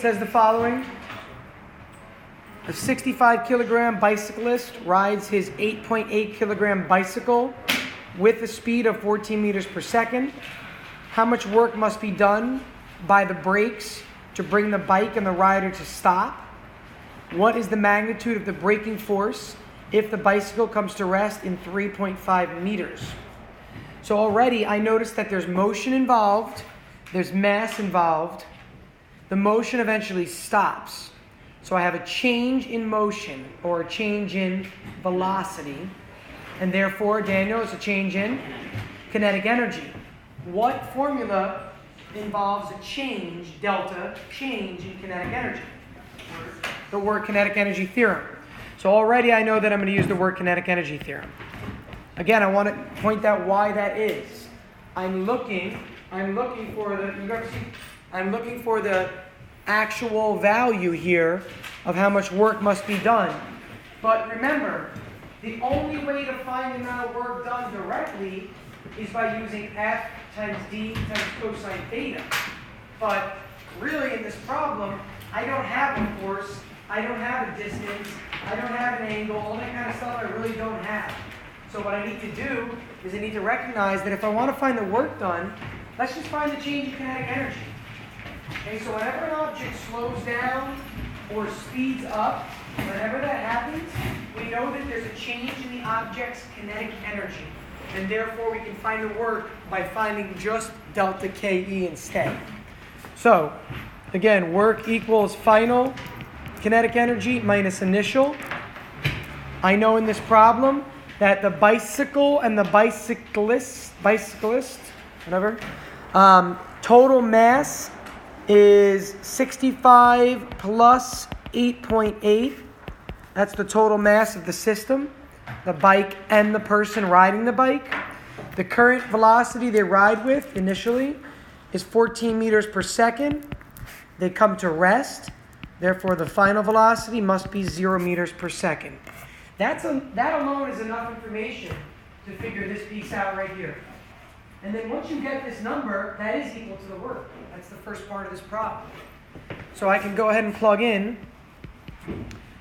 says the following. A 65 kilogram bicyclist rides his 8.8 kilogram bicycle with a speed of 14 meters per second. How much work must be done by the brakes to bring the bike and the rider to stop? What is the magnitude of the braking force if the bicycle comes to rest in 3.5 meters? So already I noticed that there's motion involved, there's mass involved. The motion eventually stops. So I have a change in motion or a change in velocity. And therefore, Daniel, it's a change in kinetic energy. What formula involves a change, delta, change in kinetic energy? The word kinetic energy theorem. So already I know that I'm going to use the word kinetic energy theorem. Again, I want to point out why that is. I'm looking for the actual value here of how much work must be done. But remember, the only way to find the amount of work done directly is by using F times D times cosine theta. But really in this problem, I don't have a force, I don't have a distance, I don't have an angle, all that kind of stuff I really don't have. So what I need to do is I need to recognize that if I want to find the work done, let's just find the change in kinetic energy. Okay, so whenever an object slows down or speeds up, whenever that happens, we know that there's a change in the object's kinetic energy. And therefore we can find the work by finding just delta KE instead. So, again, work equals final kinetic energy minus initial. I know in this problem that the bicycle and the bicyclist, whatever, total mass is 65 plus 8.8. That's the total mass of the system, the bike and the person riding the bike. The current velocity they ride with initially is 14 meters per second. They come to rest. Therefore, the final velocity must be 0 meters per second. That alone is enough information to figure this piece out right here. And then once you get this number, that is equal to the work. That's the first part of this problem. So I can go ahead and plug in.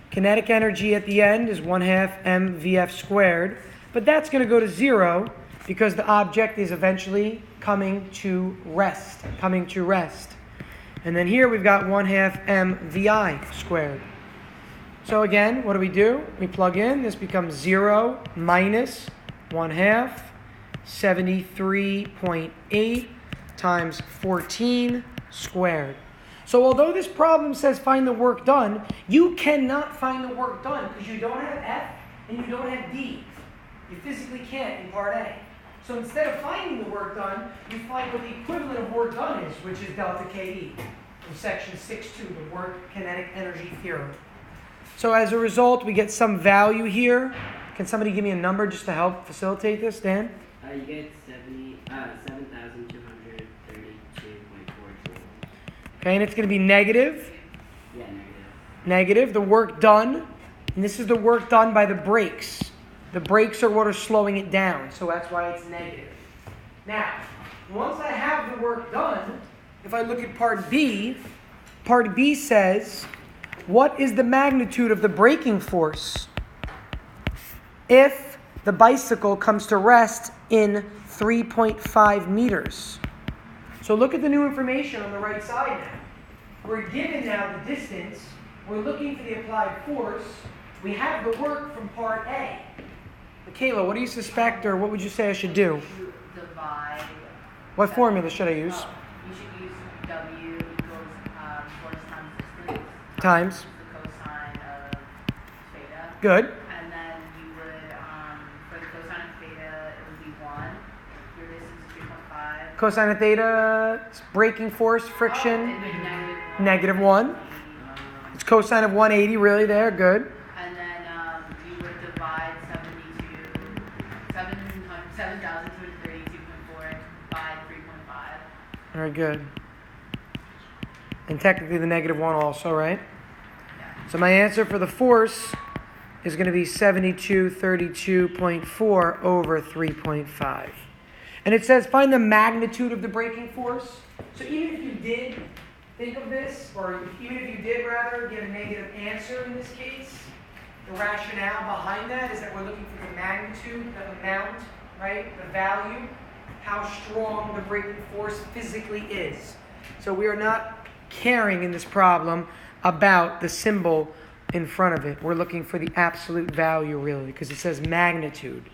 Kinetic energy at the end is 1/2 mvf squared. But that's going to go to 0 because the object is eventually coming to rest. And then here we've got 1/2 mvi squared. So again, what do? We plug in. This becomes 0 minus 1/2, 73.8 times 14 squared. So although this problem says find the work done, you cannot find the work done because you don't have F and you don't have D. You physically can't in part A. So instead of finding the work done, you find what the equivalent of work done is, which is delta KE from section 6.2, the work kinetic energy theorem. So as a result, we get some value here. Can somebody give me a number just to help facilitate this, Dan? You get 7,232.42. Okay, and it's going to be negative. Yeah, negative. Negative, the work done. And this is the work done by the brakes. The brakes are what are slowing it down, so that's why it's negative. Now, once I have the work done, if I look at part B says, what is the magnitude of the braking force if the bicycle comes to rest in 3.5 meters? So look at the new information on the right side now. We're given now the distance. We're looking for the applied force. We have the work from part A. Michaela, what do you suspect, or what would you say I should do? Divide. What formula should I use? You should use W equals force times distance. Times. The cosine of theta. Good. And then you would, for the cosine of theta, it would be 1. Your distance is 3.5. Cosine of theta, braking force, friction, negative 1. It's cosine of 180, really there, good. And then you would divide 7,232.4 by 3.5. Very good. And technically the negative 1 also, right? Yeah. So my answer for the force is going to be 7232.4 over 3.5. And it says find the magnitude of the braking force. So even if you did think of this, or even if you did rather get a negative answer in this case, the rationale behind that is that we're looking for the magnitude, the amount, right? The value, how strong the braking force physically is. So we are not caring in this problem about the symbol in front of it. We're looking for the absolute value really, because it says magnitude,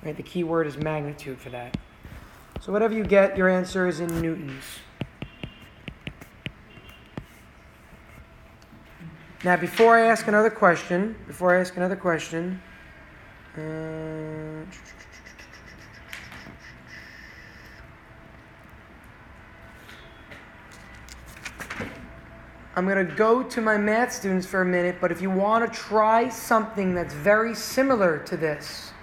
right? The key word is magnitude for that. So whatever you get, your answer is in newtons. Now, before I ask another question, I'm going to go to my math students for a minute, but if you want to try something that's very similar to this,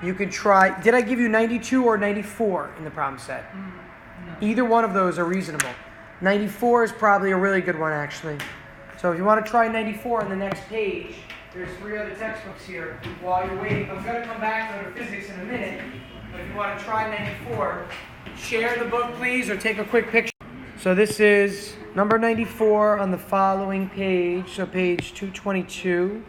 you could try, did I give you 92 or 94 in the problem set? No. Either one of those are reasonable. 94 is probably a really good one, actually. So if you want to try 94 on the next page, there's 3 other textbooks here. While you're waiting, I'm going to come back to physics in a minute, but if you want to try 94, share the book, please, or take a quick picture. So this is number 94 on the following page, so page 222.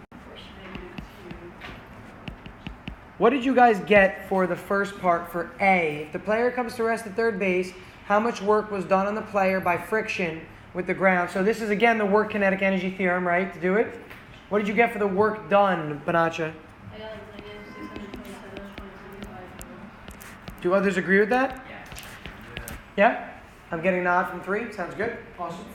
What did you guys get for the first part for A? If the player comes to rest at third base, how much work was done on the player by friction with the ground? So this is, again, the work kinetic energy theorem, right, to do it? What did you get for the work done, Banacha? I got like -627.75. Do others agree with that? Yeah. Yeah? I'm getting a nod from 3. Sounds good. Awesome.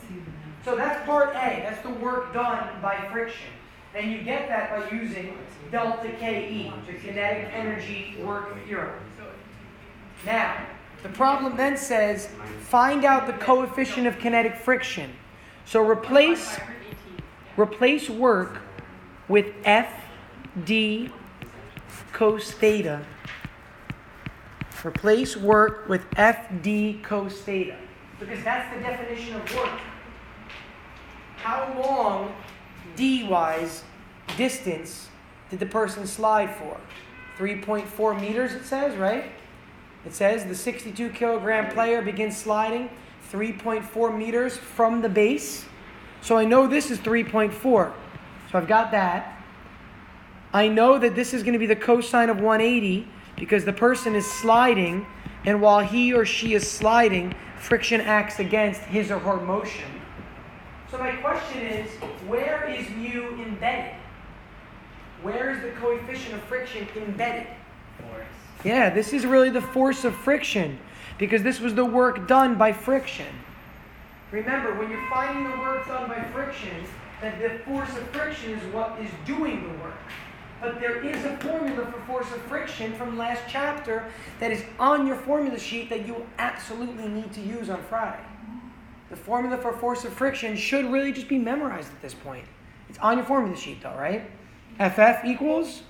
So that's part A. That's the work done by friction. And you get that by using delta KE, the kinetic energy work theorem. Now, the problem then says, find out the coefficient of kinetic friction. So replace work with FD cos theta. Replace work with FD cos theta. Because that's the definition of work. How long, D-wise, distance did the person slide for? 3.4 meters, it says, right? It says the 62 kilogram player begins sliding 3.4 meters from the base. So I know this is 3.4. So I've got that. I know that this is going to be the cosine of 180 because the person is sliding, and while he or she is sliding, friction acts against his or her motion. So my question is, where is mu embedded? Where is the coefficient of friction embedded? Force. Yeah, this is really the force of friction, because this was the work done by friction. Remember, when you're finding the work done by friction, that the force of friction is what is doing the work. But there is a formula for force of friction from last chapter that is on your formula sheet that you absolutely need to use on Friday. The formula for force of friction should really just be memorized at this point. It's on your formula sheet though, right? FF equals?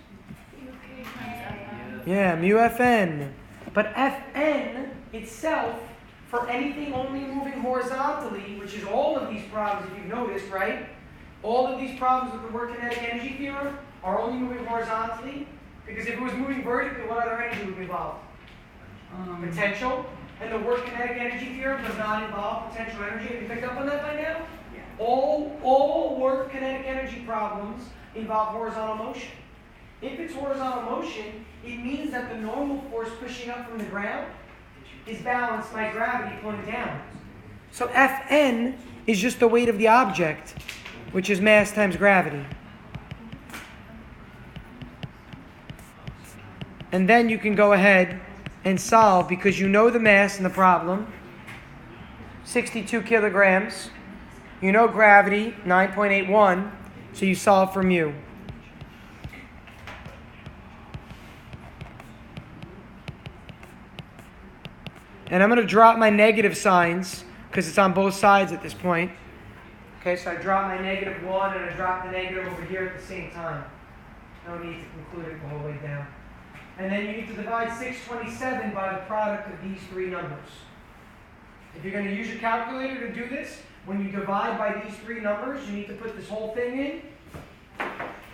Yeah, mu Fn. But Fn itself, for anything only moving horizontally, which is all of these problems, if you've noticed, right? All of these problems with the work kinetic energy theorem are only moving horizontally, because if it was moving vertically, what other energy would be involved? Potential. And the work kinetic energy theorem does not involve potential energy. Have you picked up on that by now? Yeah. All work kinetic energy problems involve horizontal motion. If it's horizontal motion, it means that the normal force pushing up from the ground is balanced by gravity pulling down. So Fn is just the weight of the object, which is mass times gravity. And then you can go ahead and solve, because you know the mass in the problem, 62 kilograms. You know gravity, 9.81, so you solve for mu. And I'm going to drop my negative signs, because it's on both sides at this point. Okay, so I drop my -1 and I drop the negative over here at the same time. No need to conclude it the whole way down. And then you need to divide 627 by the product of these 3 numbers. If you're going to use your calculator to do this, when you divide by these 3 numbers, you need to put this whole thing in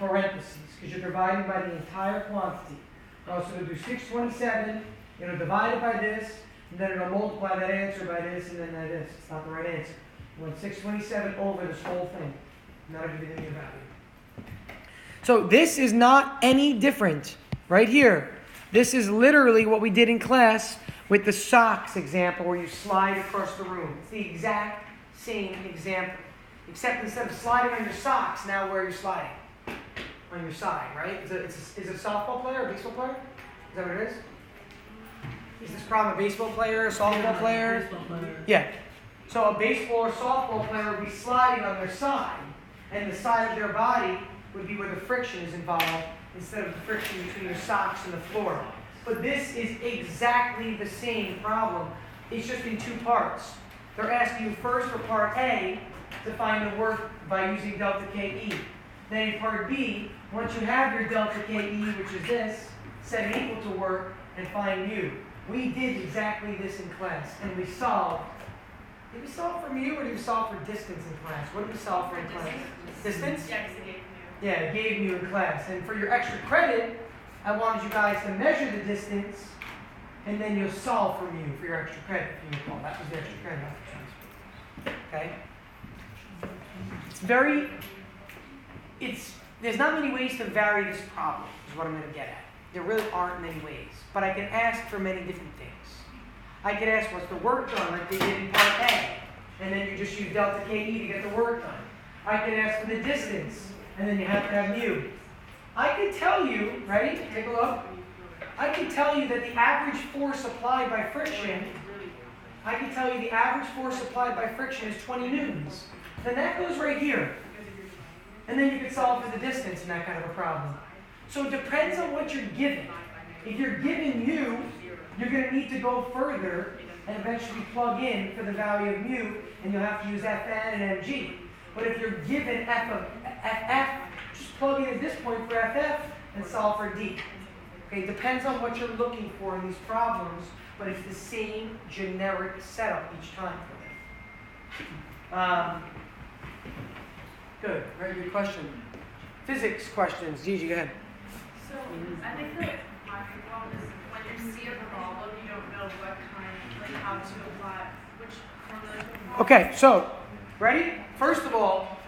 parentheses, because you're dividing by the entire quantity. Also, to do 627, you're going to divide it by this, And then it'll multiply that answer by this and then by this. It's not the right answer. You want 627 over this whole thing. Not give you the new value. So this is not any different. Right here. This is literally what we did in class with the socks example where you slide across the room. It's the exact same example. Except instead of sliding on your socks, now where are you sliding? On your side, right? Is it a softball player or a baseball player? Is that what it is? Is this problem a baseball player, a softball player? Baseball player. Yeah. So a baseball or softball player would be sliding on their side, and the side of their body would be where the friction is involved instead of the friction between your socks and the floor. But this is exactly the same problem. It's just in two parts. They're asking you first for part A to find the work by using delta KE. Then in part B, once you have your delta KE, which is this, set it equal to work and find mu. We did exactly this in class, and we solved. Did we solve for mu or did we solve for distance in class? What did we solve for in class? Distance? Yeah, 'cause it gave mu. Yeah, it gave mu in class. And for your extra credit, I wanted you guys to measure the distance, and then you'll solve for mu for your extra credit, if you recall. That was the extra credit opportunity. Okay? There's not many ways to vary this problem, is what I'm going to get at. There really aren't many ways. But I can ask for many different things. I could ask what's the work done, like they did in part A, and then you just use delta KE to get the work done. I could ask for the distance, and then you have to have mu. I could tell you, ready? Take a look. I could tell you that the average force applied by friction, I could tell you the average force applied by friction is 20 newtons. Then that goes right here. And then you could solve for the distance in that kind of a problem. So it depends on what you're given. If you're given mu, you're going to need to go further and eventually plug in for the value of mu, and you'll have to use Fn and mg. But if you're given ff, just plug in at this point for ff and solve for d. Okay, it depends on what you're looking for in these problems, but it's the same generic setup each time for them. Good, very good question. Physics questions. Gigi, go ahead. So, I think that my problem is when you see a problem, you don't know what kind, like how to apply, which formula to apply. Okay, so, ready? First of all,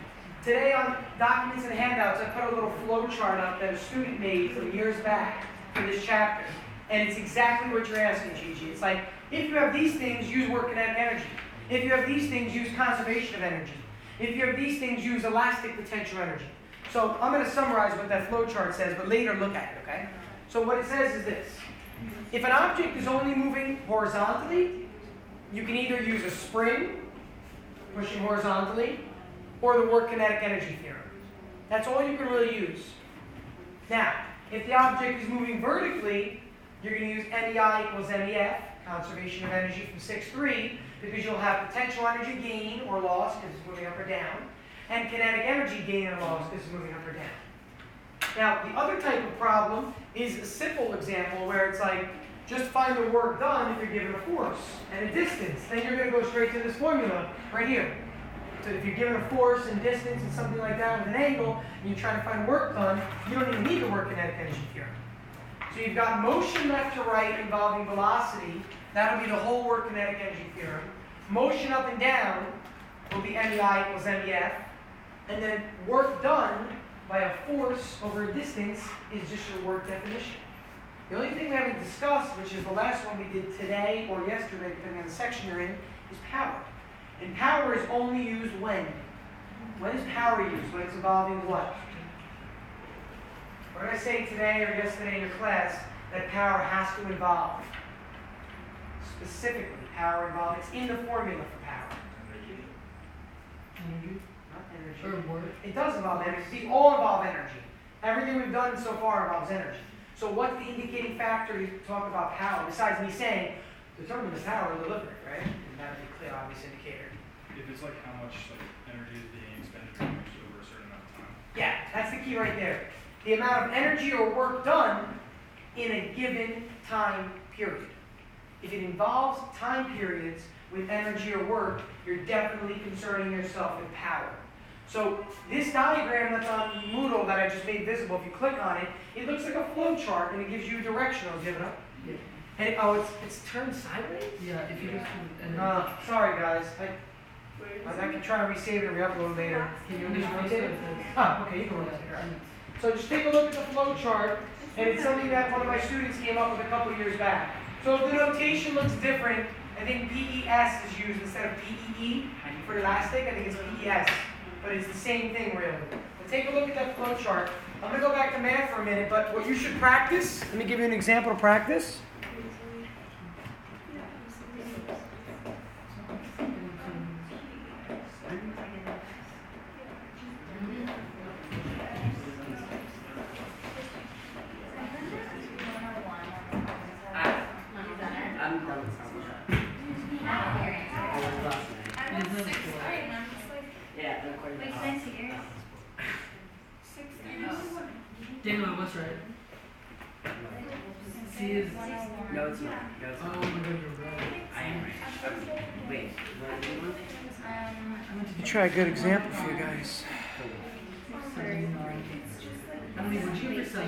today on documents and handouts, I put a little flow chart up that a student made from years back for this chapter. And it's exactly what you're asking, Gigi. It's like, if you have these things, use work kinetic energy. If you have these things, use conservation of energy. If you have these things, use elastic potential energy. So I'm going to summarize what that flow chart says, but later look at it, okay? So what it says is this. If an object is only moving horizontally, you can either use a spring, pushing horizontally, or the work kinetic energy theorem. That's all you can really use. Now, if the object is moving vertically, you're going to use MEI equals MEF, conservation of energy from 6.3, because you'll have potential energy gain or loss because it's moving up or down, and kinetic energy gain or loss because it's moving up or down. Now, the other type of problem is a simple example where it's like, just find the work done if you're given a force and a distance. Then you're going to go straight to this formula right here. So if you're given a force and distance and something like that with an angle, and you're trying to find work done, you don't even need the work kinetic energy theorem. So you've got motion left to right involving velocity. That'll be the whole work kinetic energy theorem. Motion up and down will be MEI equals MEF. And then work done by a force over a distance is just your work definition. The only thing we haven't discussed, which is the last one we did today or yesterday, depending on the section you're in, is power. And power is only used when? When is power used? When it's involving what? What did I say today or yesterday in your class that power has to involve? Specifically, power involved. It's in the formula for power. Energy. Not energy. It does involve energy. These all involve energy. Everything we've done so far involves energy. So what's the indicating factor to talk about power, besides me saying, determine the power delivered, right? And that would be a clear, obvious indicator. If it's like how much energy is being expended over a certain amount of time. Yeah, that's the key right there. The amount of energy or work done in a given time period. If it involves time periods with energy or work, you're definitely concerning yourself with power. So this diagram that's on Moodle that I just made visible, if you click on it, it looks like a flow chart and it gives you directionals. Give it up. And it's turned sideways? Yeah, if you just and Sorry guys. I can try and resave it and re-upload later. Can you just rotate it? Okay, you can rotate it. Right. So just take a look at the flow chart, and it's something that one of my students came up with a couple years back. So if the notation looks different, I think PES is used instead of PEE for elastic. I think it's PES, but it's the same thing really. But take a look at that flow chart. I'm going to go back to math for a minute, but what you should practice, let me give you an example to practice. I'm done with some of that. I was last night. I'm in sixth grade and I'm just like, Yeah, I'm quite Wait, bad. can I see yours? sixth grade. Daniel, what's right? C is. No, it's not. No, it's Oh not. my god, you're right. I am right. Wait, what do you want? Let me try a good example for you guys. I don't even cheat for some.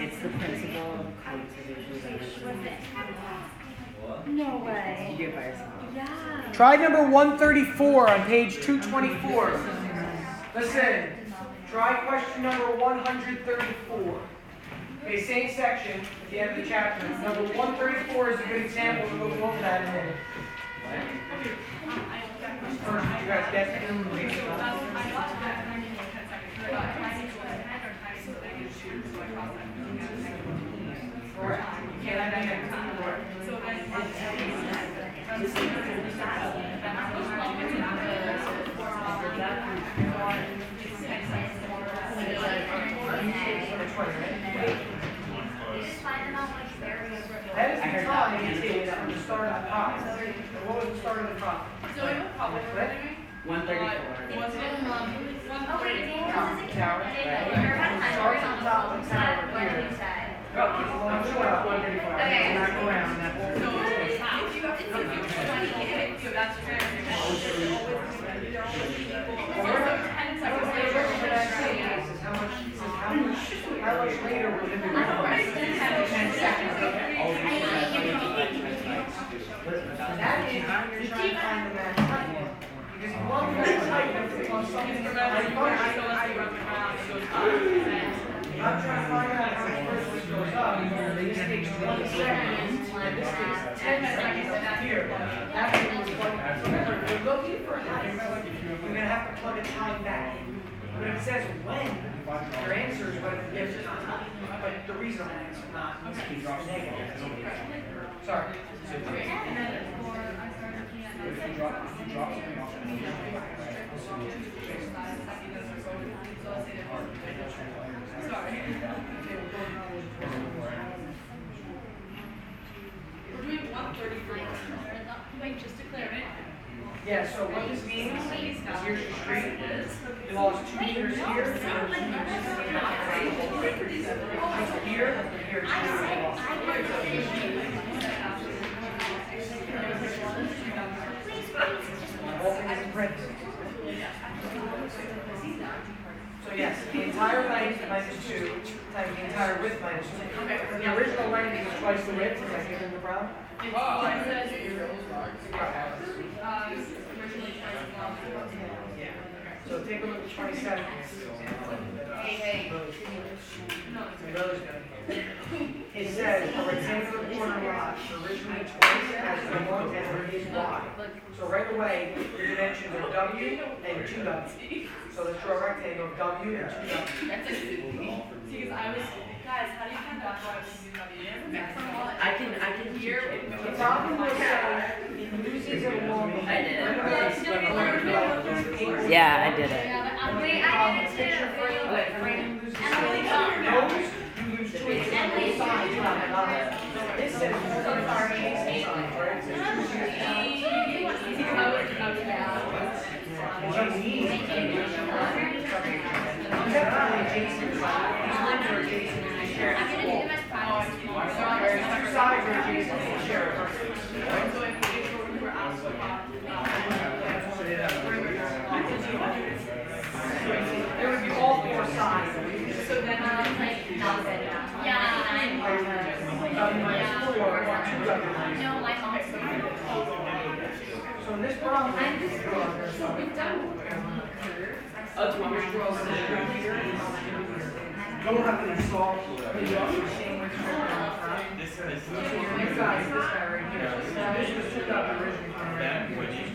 It's the principle of conservation. No way. You do it by yourself. Yeah. Try number 134 on page 224. Listen, try question number 134. Okay, same section at the end of the chapter. Number 134 is a good example. We'll go over that in a minute. First, did you guys get it? Correct. You can't have that next time. That is the time it takes from the start of the process. What was the start of the process? So we have a problem we're doing. 134. Was it, Oh, wait, Daniel, Top this is a tower, Daniel, right? you're kind of Starts on top of the tower What here. you said. Go, keep going up, 134. Okay. Not go around that whole. so if you have to do 20, so that's very How much later we're living? 10 seconds. That is how you're trying to find the max height. Because if you want the max height, you have to on something that's not I'm trying to find out how much first this goes up. This takes 20 seconds, and this takes 10 seconds up here. That's what was funny. Remember, if you're looking for height, you're going to have to plug a time back. But if it says when, your answer is what it gives it. But the reasonable answer, not the negative. Sorry. We're doing 134. Wait, just to clear it. Yeah, so what this means is here's your street. You lost 2 meters here, and 2 meters here, and here, and So yes, the entire length minus 2 times the entire width minus 2. The original length is twice the width, is that given the problem? So take a look at 27. Hey. It says a rectangular corner lot originally twice as long as it is wide. So right away, the dimensions are W and 2W. So let's draw a rectangle of W and 2W. That's it. Because I was, guys, how do you find out what I was using from what? I can hear it. The problem was that it loses it along the I did it. whole. Yeah, I did it. Wait, I did it too. Emily, You lose 2 inches on both sides. This says you're going to fire chasing signs, right? There would be all 4 No, my mom's. So in this problem, I'm just, so we've done. Oh, do you want me to draw this? don't have to install. This You guys, this guy right here. This was 2 originally from that right when here. you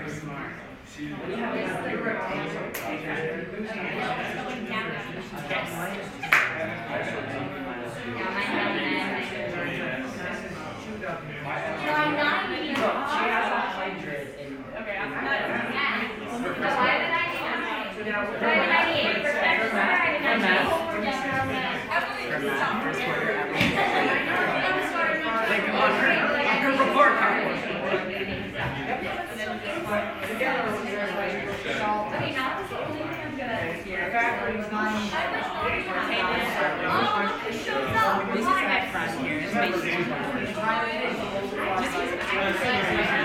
This is 2 oh No, I'm not even. She has 100 in. Okay, I'm not. So why did I need? Why did I need? For extra, why did I need? Good report, Carlos. Okay, now this is the only thing I'm gonna. Factory is not. Oh, it shows up. This is that front here. It's basically. It's a variation of 27.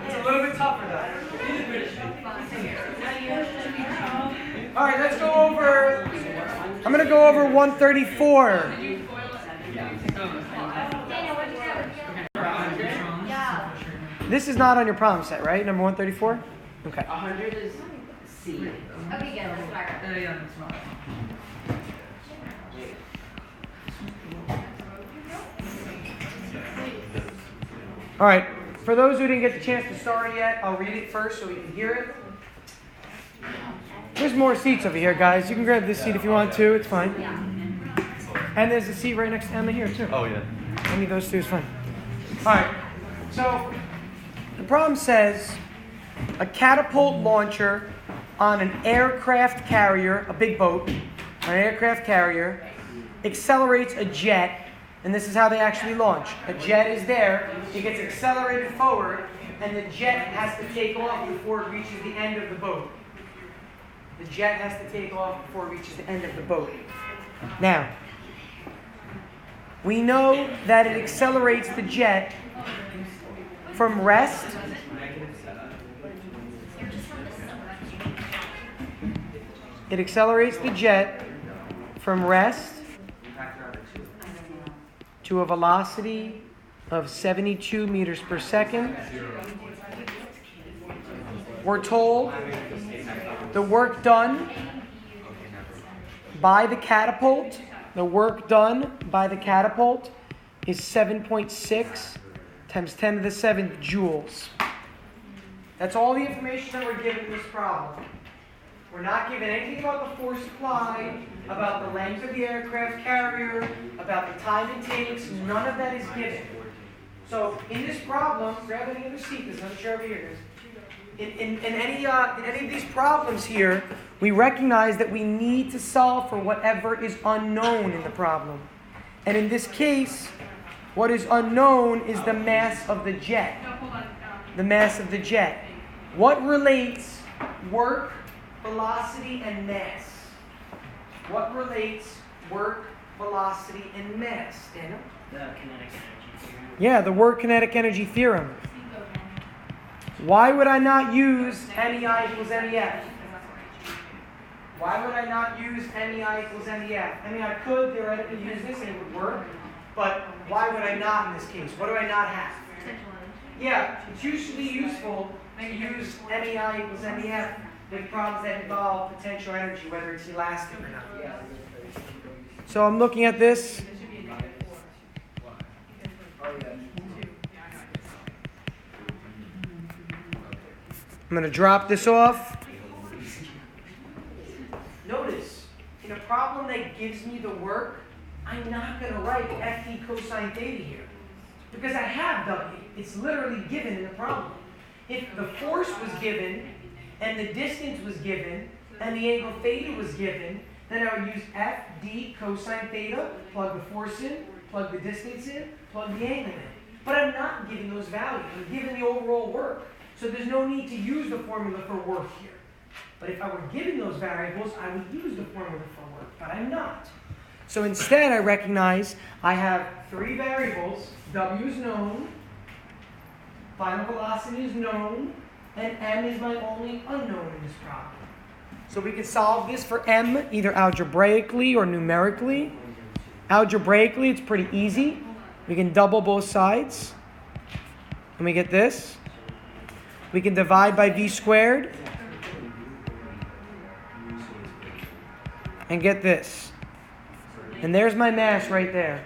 It's a little bit tougher though. All right, let's go over. I'm going to go over 134. This is not on your problem set, right? Number 134? Okay. 100 is C. Okay, good. That's what I got. Yeah, that's not. All right. For those who didn't get the chance to start yet, I'll read it first so we can hear it. There's more seats over here, guys. You can grab this seat if you want to. It's fine. And there's a seat right next to Emma here, too. Oh, yeah. Any of those two is fine. All right. So the problem says a catapult launcher on an aircraft carrier, a big boat, on an aircraft carrier, accelerates a jet, and this is how they actually launch. A jet is there, it gets accelerated forward, and the jet has to take off before it reaches the end of the boat. The jet has to take off before it reaches the end of the boat. Now, we know that it accelerates the jet from rest It accelerates the jet from rest to a velocity of 72 meters per second. We're told the work done by the catapult, is 7.6 times 10 to the 7th joules. That's all the information that we're given in this problem. We're not given anything about the force applied, about the length of the aircraft carrier, about the time it takes. None of that is given. So in this problem, grab any other seat. There's another chair over here. In any of these problems here, we recognize that we need to solve for whatever is unknown in the problem. And in this case, what is unknown is the mass of the jet. The mass of the jet. What relates work, velocity, and mass? What relates work, velocity, and mass? Daniel? The kinetic energy theorem. Yeah, the work kinetic energy theorem. Why would I not use MEI equals MEF? Why would I not use MEI equals MEF? I mean, I could theoretically use this and it would work, but why would I not in this case? What do I not have? Yeah, it's usually useful to use MEI equals MEF with problems that involve potential energy, whether it's elastic or not. So I'm looking at this. going to drop this off. Notice, in a problem that gives me the work, I'm not going to write FD cosine theta here. Because I have W. It's literally given in the problem. If the force was given, and the distance was given, and the angle theta was given, then I would use FD cosine theta, plug the force in, plug the distance in, plug the angle in. But I'm not giving those values. I'm giving the overall work. So there's no need to use the formula for work here. But if I were given those variables, I would use the formula for work, but I'm not. So instead, I recognize I have three variables. W is known, final velocity is known, and m is my only unknown in this problem. So we can solve this for m either algebraically or numerically. Algebraically, it's pretty easy. We can double both sides, and we get this. We can divide by v squared, and get this. And there's my mass right there.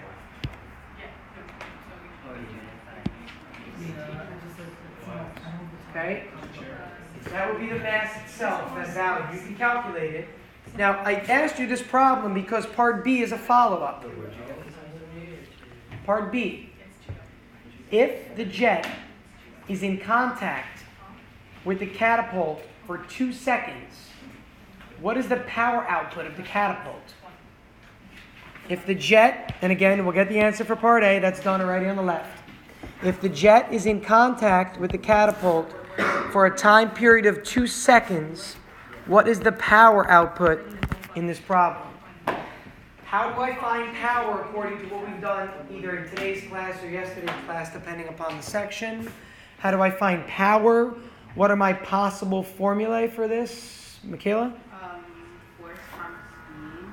Okay? That would be the mass itself, that value. You can calculate it. Now, I asked you this problem because part B is a follow-up. Part B. If the jet is in contact with the catapult for 2 seconds, what is the power output of the catapult? If the jet, and again, we'll get the answer for part A, that's done already on the left. If the jet is in contact with the catapult for a time period of 2 seconds, what is the power output in this problem? How do I find power according to what we've done either in today's class or yesterday's class, depending upon the section? How do I find power? What are my possible formulae for this? Michaela? Force times speed.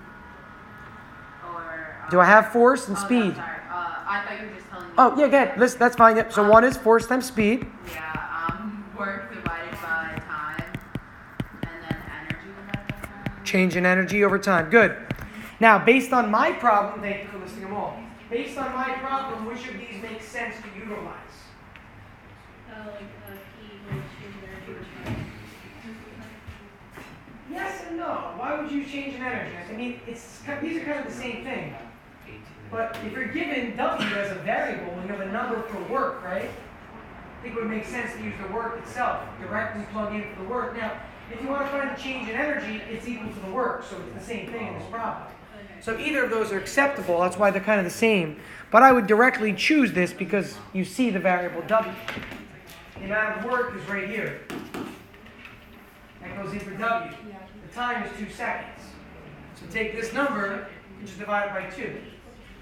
Or. Do I have force and speed? No, sorry. I thought you were just telling me. Oh, yeah, good. That's fine. Yep. So one is force times speed. Yeah, work divided by time, and then energy divided by time. Change in energy over time. Good. Now, based on my problem, thank you for listing them all. Based on my problem, which of these makes sense to utilize? Yes and no. Why would you change in energy? I mean, these are kind of the same thing. But if you're given W as a variable and you have a number for work, right? I think it would make sense to use the work itself. Directly plug in for the work. Now, if you want to find a change in energy, it's equal to the work. So it's the same thing in this problem. So either of those are acceptable. That's why they're kind of the same. But I would directly choose this because you see the variable W. The amount of work is right here. That goes in for W. The time is 2 seconds. So take this number and just divide it by 2.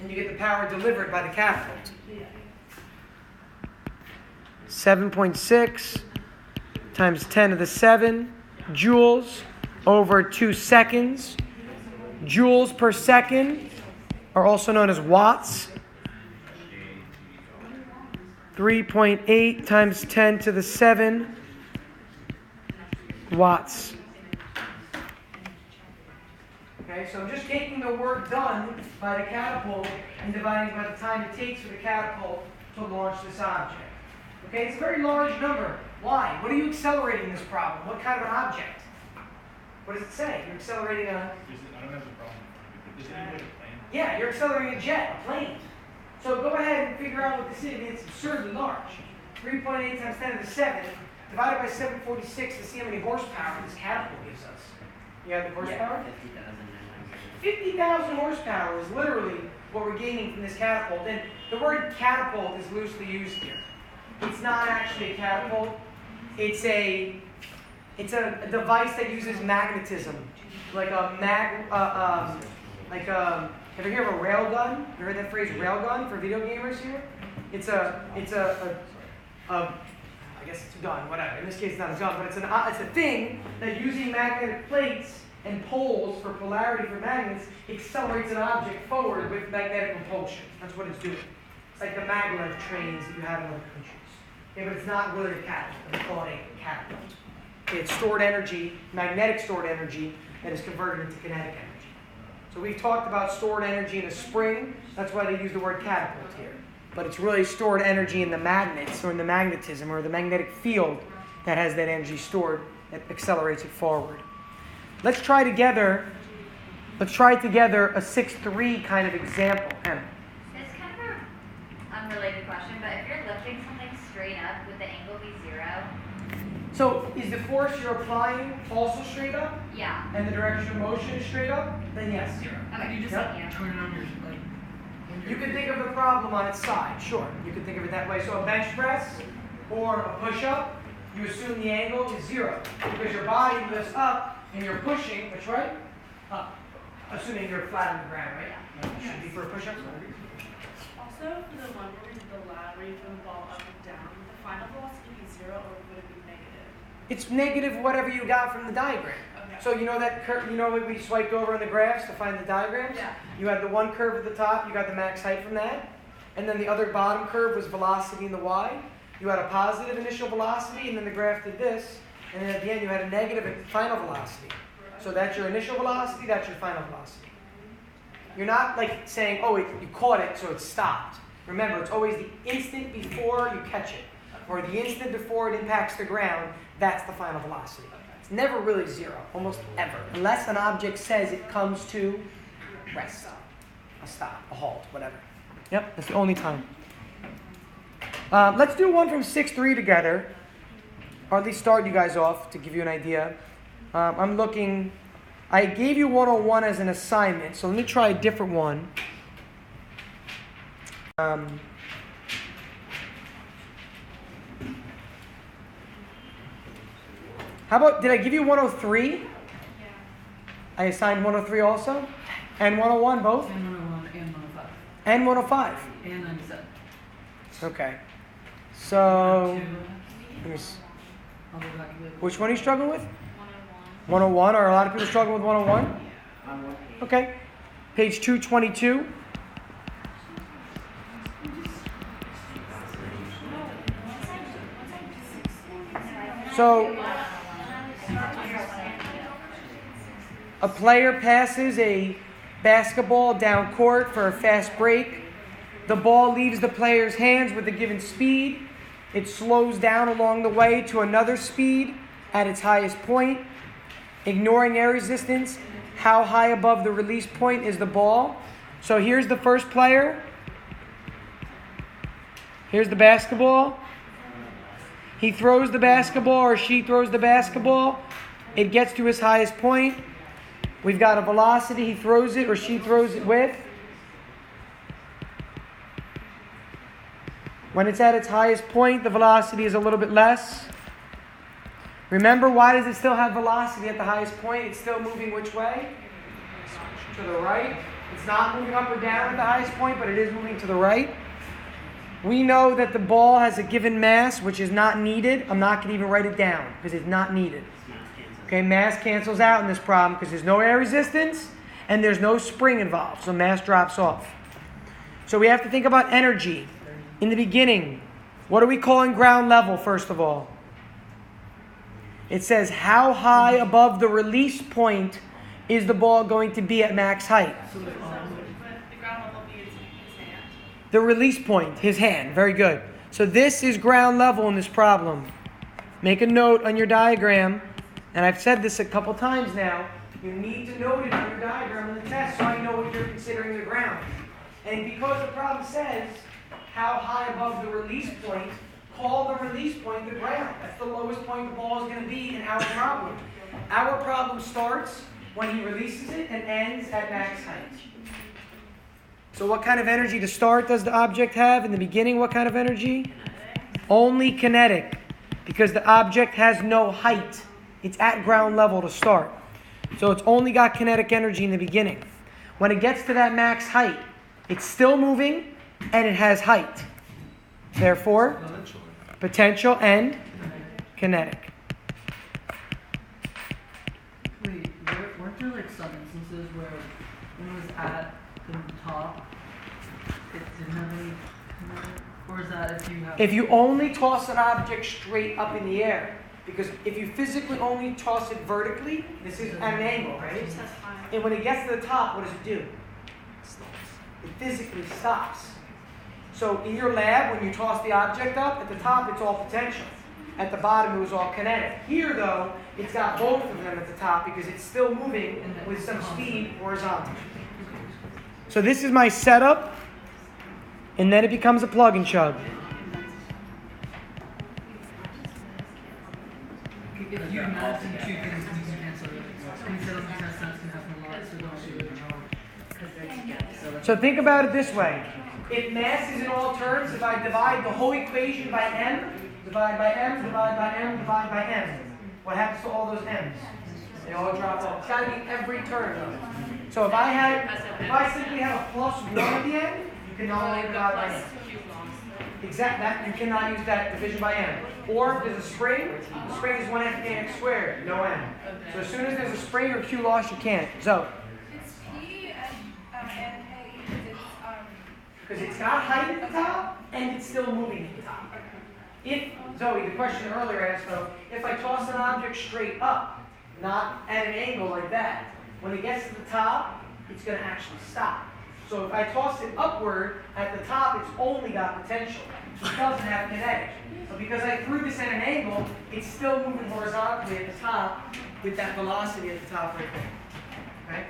And you get the power delivered by the catapult. 7.6 times 10 to the 7 joules over 2 seconds. Joules per second are also known as watts. 3.8 times 10 to the 7 watts. Okay, so I'm just taking the work done by the catapult and dividing by the time it takes for the catapult to launch this object. Okay, it's a very large number. Why? What are you accelerating in this problem? What kind of an object? What does it say? You're accelerating a... I don't have the problem. Is it any way to plan? Yeah, you're accelerating a jet, a plane. So go ahead and figure out what this is. I mean, it's absurdly large. 3.8 times 10 to the 7 divided by 746 to see how many horsepower this catapult gives us. You have the horsepower? 50,000 horsepower is literally what we're gaining from this catapult. And the word catapult is loosely used here. It's not actually a catapult. It's a device that uses magnetism, like a have you heard of a railgun? You heard that phrase railgun for video gamers here? It's a I guess it's a gun, whatever. In this case, it's not a gun, but it's a thing that using magnetic plates and poles for polarity for magnets accelerates an object forward with magnetic repulsion. That's what it's doing. It's like the maglev trains that you have in other countries. Okay, but it's not really a catapult. They call it a catapult. Okay, it's stored energy, magnetic stored energy, that is converted into kinetic energy. So we've talked about stored energy in a spring. That's why they use the word catapult here. But it's really stored energy in the magnets or in the magnetism or the magnetic field that has that energy stored that accelerates it forward. Let's try together a 6-3 kind of example. Emma. It's kind of an unrelated question, but if you're lifting something straight up, would the angle be 0? So is the force you're applying also straight up? Yeah. And the direction of motion is straight up? Then yes. Okay. You just Yep. Yeah. turn it on your, like, You can think of the problem on its side, sure. You can think of it that way. So a bench press or a push-up, you assume the angle is 0 because your body lifts up and you're pushing, which right? Up. Assuming you're flat on the ground, right? That should be for a push-up. Also, for the one where we did the lat, where you throw the ball up and down, would the final velocity be 0 or would it be negative? It's negative whatever you got from the diagram. Okay. So you know that curve, you know what we swiped over on the graphs to find the diagrams? Yeah. You had the one curve at the top, you got the max height from that. And then the other bottom curve was velocity in the y. You had a positive initial velocity, and then the graph did this. And then at the end, you had a negative final velocity. So that's your initial velocity, that's your final velocity. You're not like saying, oh, you caught it, so it stopped. Remember, it's always the instant before you catch it, or the instant before it impacts the ground, that's the final velocity. It's never really 0, almost ever, unless an object says it comes to rest, a stop, a halt, whatever. Yep, that's the only time. Let's do one from 6-3 together, or at least start you guys off to give you an idea. I'm looking, I gave you 101 as an assignment, so let me try a different one. How about, did I give you 103? Yeah. I assigned 103 also? And 101 both? and 101 and 105. And 105. And 97. Okay. So, Two. let me see. I'll go back to the. Which one are you struggling with? 101. 101. Are a lot of people struggling with 101? Okay. Page 222. So, a player passes a basketball down court for a fast break. The ball leaves the player's hands with a given speed. It slows down along the way to another speed at its highest point. Ignoring air resistance, how high above the release point is the ball? So here's the first player. Here's the basketball. He throws the basketball, or she throws the basketball. It gets to his highest point. We've got a velocity he throws it or she throws it with. When it's at its highest point, the velocity is a little bit less. Remember, why does it still have velocity at the highest point? It's still moving which way? To the right. It's not moving up or down at the highest point, but it is moving to the right. We know that the ball has a given mass, which is not needed. I'm not going to even write it down because it's not needed. Okay, mass cancels out in this problem because there's no air resistance and there's no spring involved, so mass drops off. So we have to think about energy. In the beginning, what are we calling ground level, first of all? It says how high above the release point is the ball going to be at max height? But the ground level be his hand. The release point, his hand. Very good. So this is ground level in this problem. Make a note on your diagram, and I've said this a couple times now. You need to note it on your diagram in the test so I know what you're considering the ground. And because the problem says how high above the release point, call the release point the ground. That's the lowest point the ball is going to be in our problem. Our problem starts when he releases it and ends at max height. So what kind of energy to start does the object have? In the beginning, what kind of energy? Only kinetic, because the object has no height. It's at ground level to start. So it's only got kinetic energy in the beginning. When it gets to that max height, it's still moving and it has height. Therefore, potential and kinetic. Wait, weren't there like some instances where when it was at the top, it didn't have any kinetic? Or is that if you have... If you only toss an object straight up in the air, because if you physically only toss it vertically, this is at an angle, right? It just has time. And when it gets to the top, what does it do? It physically stops. So in your lab, when you toss the object up, at the top it's all potential. at the bottom it was all kinetic. Here though, it's got both of them at the top because it's still moving with some speed horizontal. So this is my setup, and then it becomes a plug and chug. If you imagine two things can cancel it, instead of test that's gonna happen a lot, so don't do it. So think about it this way. If mass is in all terms, if I divide the whole equation by m, divide by m, divide by m, divide by m, what happens to all those m's? They all drop off. It's got to be every term. So if I simply have a plus 1 at the end, you can only divide by m. Exactly, that you cannot use that division by m. Or if there's a spring, the spring is 1/2 kx squared, no m. So as soon as there's a spring or q loss, you can't. So It's P and K because it's got height at the top and it's still moving at the top. If Zoe, the question earlier asked though, if I toss an object straight up, not at an angle like that, when it gets to the top, it's going to actually stop. So if I toss it upward at the top, it's only got potential. It doesn't have kinetic. But because I threw this at an angle, it's still moving horizontally at the top with that velocity at the top right there. Okay?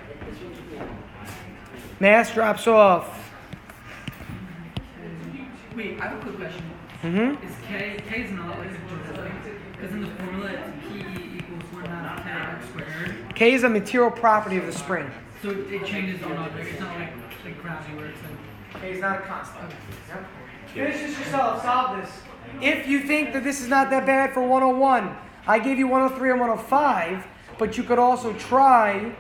Mass drops off. Wait, I have a quick question. Mm-hmm. Is K is not like a derivative? Because in the formula it's PE equals 1/2 kx squared. K is a material property of the spring. So it changes on object. It's not like gravity where it's like. K is not a constant. Yep. Finish this yourself. Solve this. If you think that this is not that bad for 101, I gave you 103 and 105, but you could also try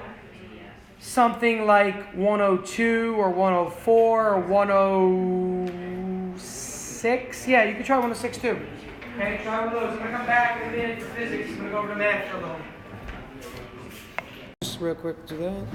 something like 102 or 104 or 106. Yeah, you could try 106 too. Okay, try one of those. I'm going to come back in a minute for physics. I'm going to go over to math for a little. Just real quick, do that.